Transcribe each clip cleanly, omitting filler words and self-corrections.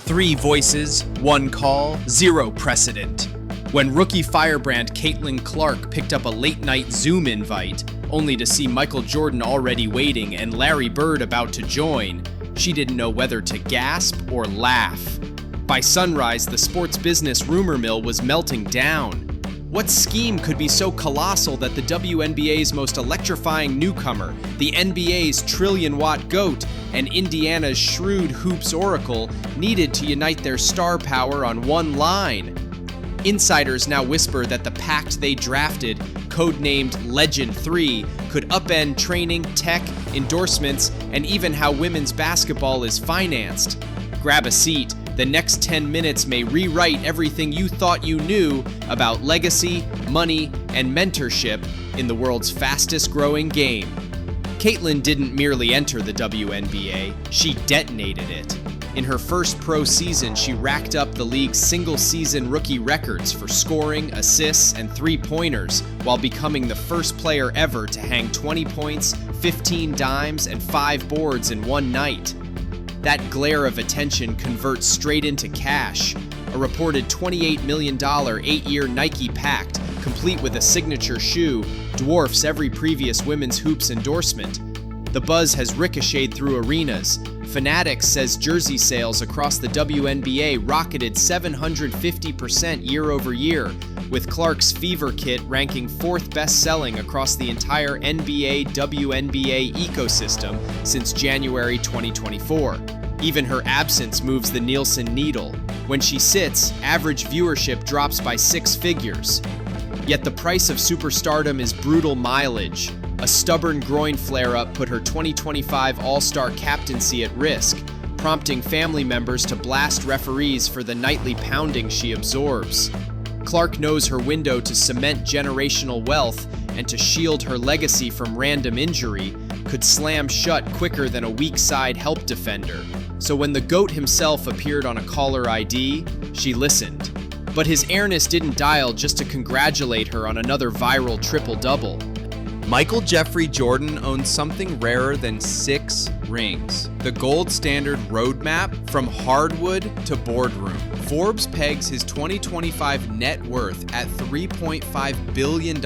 3 voices, 1 call, 0 precedent. When rookie firebrand Caitlin Clark picked up a late-night Zoom invite, only to see Michael Jordan already waiting and Larry Bird about to join, she didn't know whether to gasp or laugh. By sunrise, the sports business rumor mill was melting down. What scheme could be so colossal that the WNBA's most electrifying newcomer, the NBA's trillion-watt GOAT, and Indiana's shrewd hoops oracle needed to unite their star power on one line? Insiders now whisper that the pact they drafted, codenamed Legend3, could upend training, tech, endorsements, and even how women's basketball is financed. Grab a seat. The next 10 minutes may rewrite everything you thought you knew about legacy, money, and mentorship in the world's fastest-growing game. Caitlin didn't merely enter the WNBA, she detonated it. In her first pro season, she racked up the league's single-season rookie records for scoring, assists, and three-pointers, while becoming the first player ever to hang 20 points, 15 dimes, and 5 boards in one night. That glare of attention converts straight into cash. A reported $28 million 8-year Nike pact, complete with a signature shoe, dwarfs every previous women's hoops endorsement. The buzz has ricocheted through arenas. Fanatics says jersey sales across the WNBA rocketed 750% year over year, with Clark's Fever Kit ranking 4th best-selling across the entire NBA-WNBA ecosystem since January 2024. Even her absence moves the Nielsen needle. When she sits, average viewership drops by 6 figures. Yet the price of superstardom is brutal mileage. A stubborn groin flare-up put her 2025 All-Star captaincy at risk, prompting family members to blast referees for the nightly pounding she absorbs. Clark knows her window to cement generational wealth and to shield her legacy from random injury could slam shut quicker than a weak-side help defender. So when the GOAT himself appeared on a caller ID, she listened. But his airness didn't dial just to congratulate her on another viral triple-double. Michael Jeffrey Jordan owns something rarer than 6 rings. The gold standard roadmap from hardwood to boardroom. Forbes pegs his 2025 net worth at $3.5 billion,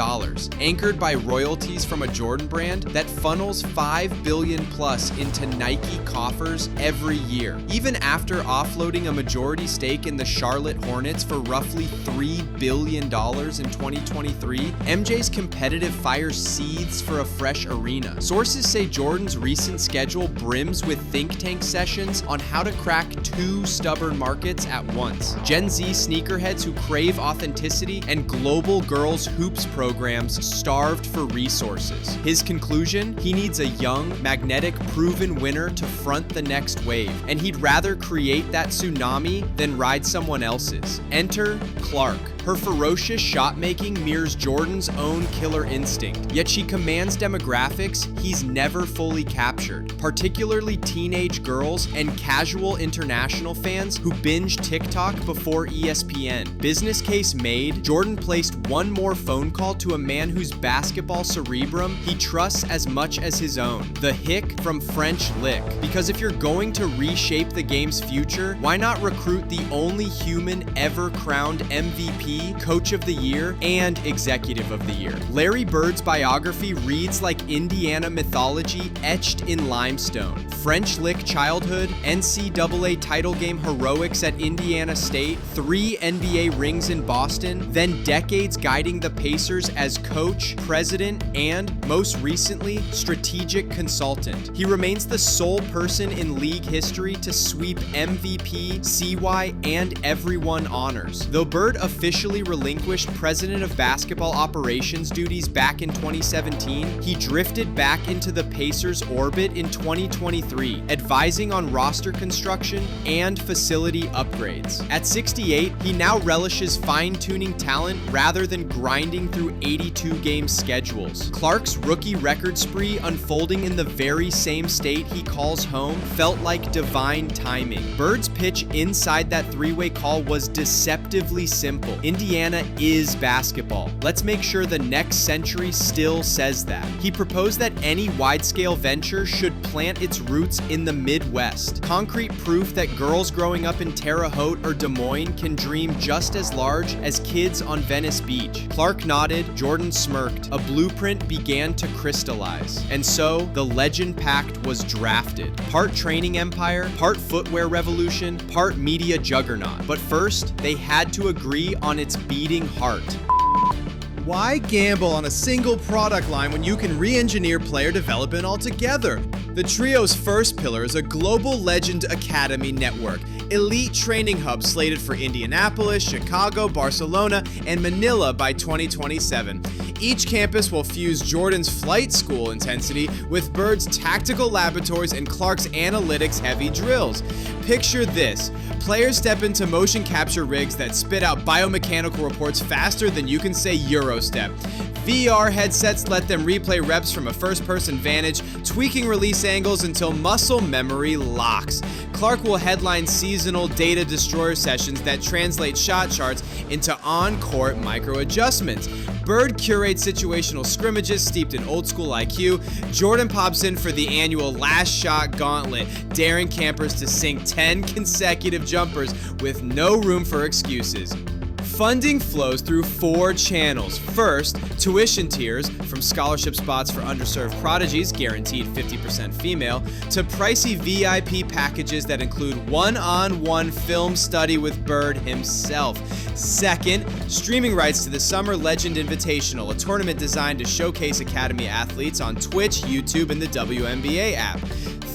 anchored by royalties from a Jordan brand that funnels $5 billion plus into Nike coffers every year. Even after offloading a majority stake in the Charlotte Hornets for roughly $3 billion in 2023, MJ's competitive fire seethes for a fresh arena. Sources say Jordan's recent schedule brims with think tank sessions on how to crack 2 stubborn markets at once. Gen Z sneakerheads who crave authenticity and global girls hoops programs starved for resources. His conclusion? He needs a young, magnetic, proven winner to front the next wave, and he'd rather create that tsunami than ride someone else's. Enter Clark. Her ferocious shot-making mirrors Jordan's own killer instinct, yet she commands demographics he's never fully captured, particularly teenage girls and casual international fans who binge TikTok before ESPN. Business case made, Jordan placed one more phone call to a man whose basketball cerebrum he trusts as much as his own, the hick from French Lick. Because if you're going to reshape the game's future, why not recruit the only human ever crowned MVP, Coach of the Year, and Executive of the Year? Larry Bird's biography reads like Indiana mythology etched in limestone. French Lick childhood, NCAA title game heroics at Indiana State, 3 NBA rings in Boston, then decades guiding the Pacers as coach, president, and, most recently, strategic consultant. He remains the sole person in league history to sweep MVP, CY, and everyone honors. Though Bird officially relinquished president of basketball operations duties back in 2017, he drifted back into the Pacers' orbit in 2023, advising on roster construction and facility upgrades. At 68, he now relishes fine-tuning talent rather than grinding through 82-game schedules. Clark's rookie record spree unfolding in the very same state he calls home felt like divine timing. Bird's pitch inside that 3-way call was deceptively simple. Indiana is basketball. Let's make sure the next century still says that. He proposed that any wide-scale venture should plant its roots in the Midwest. Concrete proof that girls growing up in Terre Haute or Des Moines can dream just as large as kids on Venice Beach. Clark nodded, Jordan smirked. A blueprint began to crystallize. And so, the Legend Pact was drafted. Part training empire, part footwear revolution, part media juggernaut. But first, they had to agree on its beating heart. Why gamble on a single product line when you can re-engineer player development altogether? The trio's first pillar is a global Legend Academy network, elite training hubs slated for Indianapolis, Chicago, Barcelona, and Manila by 2027. Each campus will fuse Jordan's flight school intensity with Bird's tactical laboratories and Clark's analytics-heavy drills. Picture this. Players step into motion capture rigs that spit out biomechanical reports faster than you can say Eurostep. VR headsets let them replay reps from a first-person vantage, tweaking release angles until muscle memory locks. Clark will headline seasonal data destroyer sessions that translate shot charts into on-court micro-adjustments. Bird curates situational scrimmages steeped in old-school IQ. Jordan pops in for the annual last shot gauntlet, daring campers to sink 10 consecutive jumpers with no room for excuses. Funding flows through 4 channels. First, tuition tiers, from scholarship spots for underserved prodigies, guaranteed 50% female, to pricey VIP packages that include one-on-one film study with Bird himself. Second, streaming rights to the Summer Legend Invitational, a tournament designed to showcase Academy athletes on Twitch, YouTube, and the WNBA app.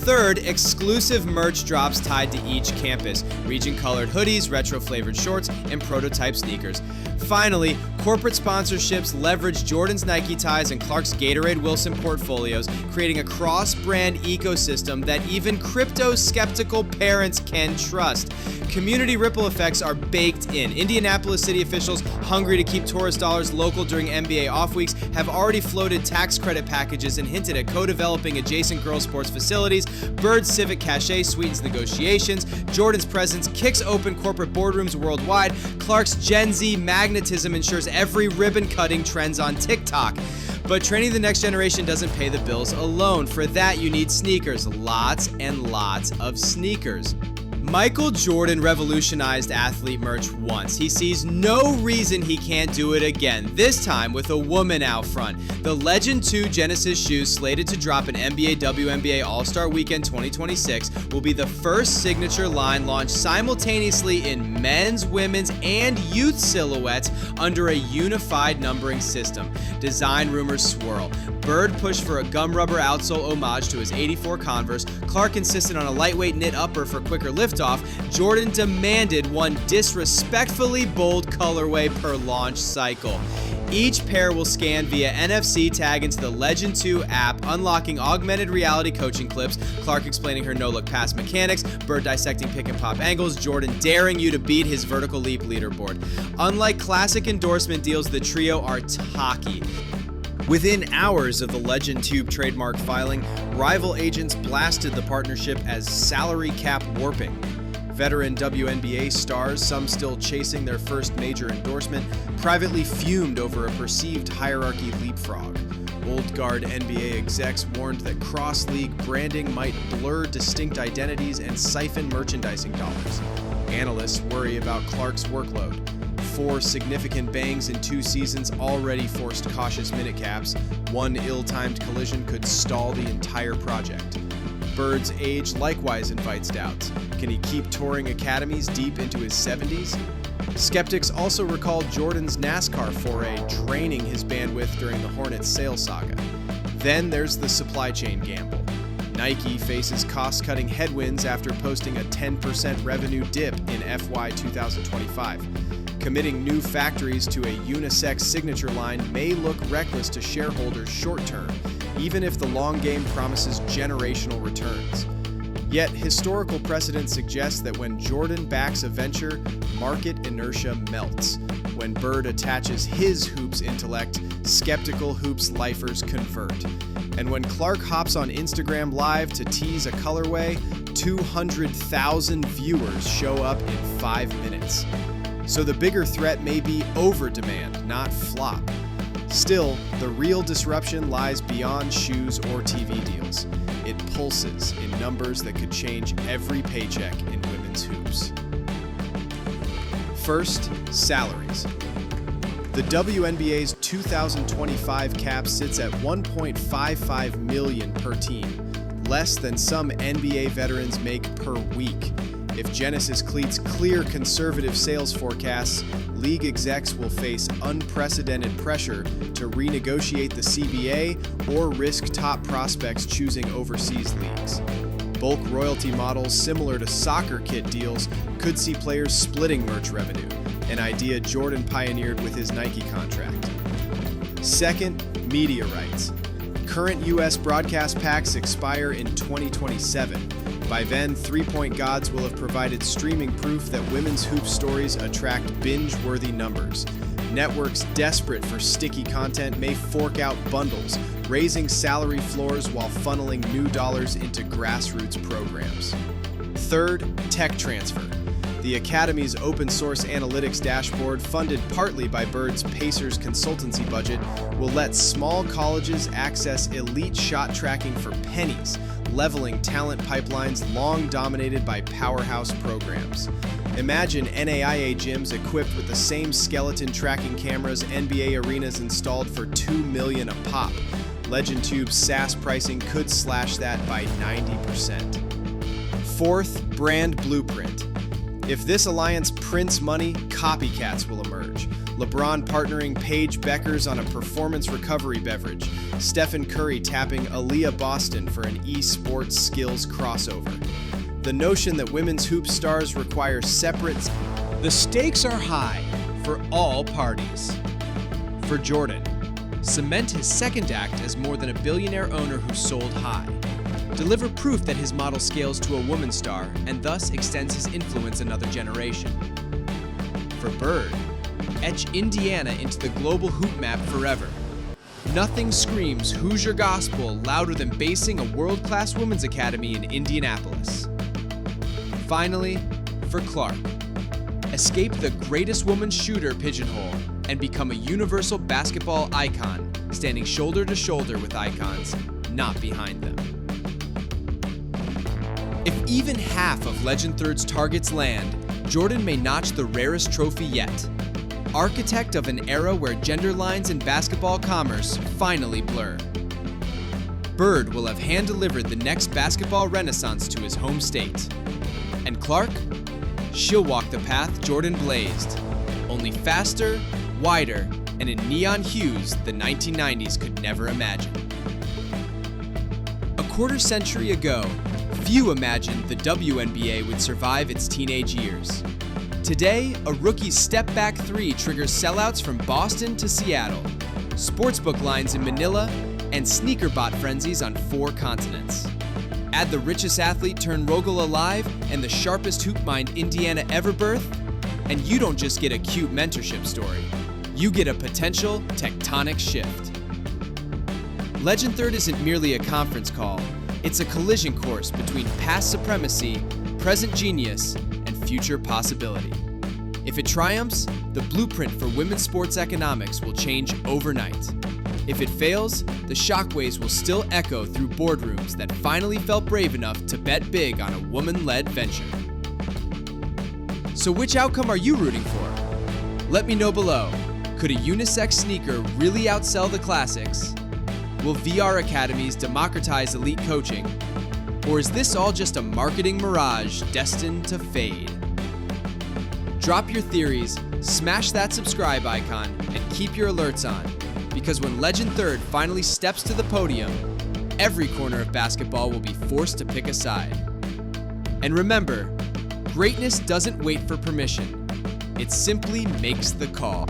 Third, exclusive merch drops tied to each campus, region-colored hoodies, retro-flavored shorts, and prototype sneakers. Finally, corporate sponsorships leverage Jordan's Nike ties and Clark's Gatorade Wilson portfolios, creating a cross-brand ecosystem that even crypto-skeptical parents can trust. Community ripple effects are baked in. Indianapolis city officials, hungry to keep tourist dollars local during NBA off weeks, have already floated tax credit packages and hinted at co-developing adjacent girls' sports facilities. Bird's civic cachet sweetens negotiations. Jordan's presence kicks open corporate boardrooms worldwide. Clark's Gen Z magnetism ensures every ribbon cutting trends on TikTok. But training the next generation doesn't pay the bills alone. For that, you need sneakers. Lots and lots of sneakers. Michael Jordan revolutionized athlete merch once. He sees no reason he can't do it again, this time with a woman out front. The Legend² Genesis shoes, slated to drop in NBA WNBA All-Star Weekend 2026, will be the first signature line launched simultaneously in men's, women's, and youth silhouettes under a unified numbering system. Design rumors swirl. Bird pushed for a gum rubber outsole homage to his '84 Converse. Clark insisted on a lightweight knit upper for quicker liftoff. Jordan demanded one disrespectfully bold colorway per launch cycle. Each pair will scan via NFC tag into the Legend² app, unlocking augmented reality coaching clips, Clark explaining her no-look pass mechanics, Bird dissecting pick and pop angles, Jordan daring you to beat his vertical leap leaderboard. Unlike classic endorsement deals, the trio are tacky. Within hours of the Legend² trademark filing, rival agents blasted the partnership as salary cap warping. Veteran WNBA stars, some still chasing their first major endorsement, privately fumed over a perceived hierarchy leapfrog. Old guard NBA execs warned that cross-league branding might blur distinct identities and siphon merchandising dollars. Analysts worry about Clark's workload. 4 significant bangs in 2 seasons already forced cautious minute caps. One ill-timed collision could stall the entire project. Bird's age likewise invites doubts. Can he keep touring academies deep into his 70s? Skeptics also recalled Jordan's NASCAR foray draining his bandwidth during the Hornets sales saga. Then there's the supply chain gamble. Nike faces cost-cutting headwinds after posting a 10% revenue dip in FY 2025. Committing new factories to a unisex signature line may look reckless to shareholders short-term, even if the long game promises generational returns. Yet, historical precedent suggests that when Jordan backs a venture, market inertia melts. When Bird attaches his hoops intellect, skeptical hoops lifers convert. And when Clark hops on Instagram Live to tease a colorway, 200,000 viewers show up in 5 minutes. So the bigger threat may be over-demand, not flop. Still, the real disruption lies beyond shoes or TV deals. It pulses in numbers that could change every paycheck in women's hoops. First, salaries. The WNBA's 2025 cap sits at $1.55 million per team, less than some NBA veterans make per week. If Genesis Cleat's clear conservative sales forecasts, league execs will face unprecedented pressure to renegotiate the CBA or risk top prospects choosing overseas leagues. Bulk royalty models similar to soccer kit deals could see players splitting merch revenue, an idea Jordan pioneered with his Nike contract. Second, media rights. Current U.S. broadcast pacts expire in 2027. By then, three-point gods will have provided streaming proof that women's hoop stories attract binge-worthy numbers. Networks desperate for sticky content may fork out bundles, raising salary floors while funneling new dollars into grassroots programs. Third, tech transfer. The Academy's open-source analytics dashboard, funded partly by Bird's Pacers consultancy budget, will let small colleges access elite shot tracking for pennies, leveling talent pipelines long dominated by powerhouse programs. Imagine NAIA gyms equipped with the same skeleton tracking cameras NBA arenas installed for $2 million a pop. Legend3's SaaS pricing could slash that by 90%. Fourth, brand blueprint. If this alliance prints money, copycats will emerge. LeBron partnering Paige Beckers on a performance recovery beverage. Stephen Curry tapping Aaliyah Boston for an esports skills crossover. The notion that women's hoop stars require separate... The stakes are high for all parties. For Jordan, cement his second act as more than a billionaire owner who sold high. Deliver proof that his model scales to a woman star and thus extends his influence another generation. For Bird, etch Indiana into the global hoop map forever. Nothing screams Hoosier gospel louder than basing a world-class women's academy in Indianapolis. Finally, for Clark, escape the greatest woman shooter pigeonhole and become a universal basketball icon, standing shoulder to shoulder with icons, not behind them. If even half of Legend3's targets land, Jordan may notch the rarest trophy yet. Architect of an era where gender lines in basketball commerce finally blur. Bird will have hand-delivered the next basketball renaissance to his home state. And Clark? She'll walk the path Jordan blazed, only faster, wider, and in neon hues the 1990s could never imagine. A quarter century ago, few imagined the WNBA would survive its teenage years. Today, a rookie's step-back three triggers sellouts from Boston to Seattle, sportsbook lines in Manila, and sneaker bot frenzies on 4 continents. Add the richest athlete turned Rogel alive and the sharpest hoop mind Indiana ever birthed, and you don't just get a cute mentorship story. You get a potential tectonic shift. Legend3 isn't merely a conference call. It's a collision course between past supremacy, present genius, and future possibility. If it triumphs, the blueprint for women's sports economics will change overnight. If it fails, the shockwaves will still echo through boardrooms that finally felt brave enough to bet big on a woman-led venture. So which outcome are you rooting for? Let me know below. Could a unisex sneaker really outsell the classics? Will VR academies democratize elite coaching? Or is this all just a marketing mirage destined to fade? Drop your theories, smash that subscribe icon, and keep your alerts on. Because when Legend3 finally steps to the podium, every corner of basketball will be forced to pick a side. And remember, greatness doesn't wait for permission. It simply makes the call.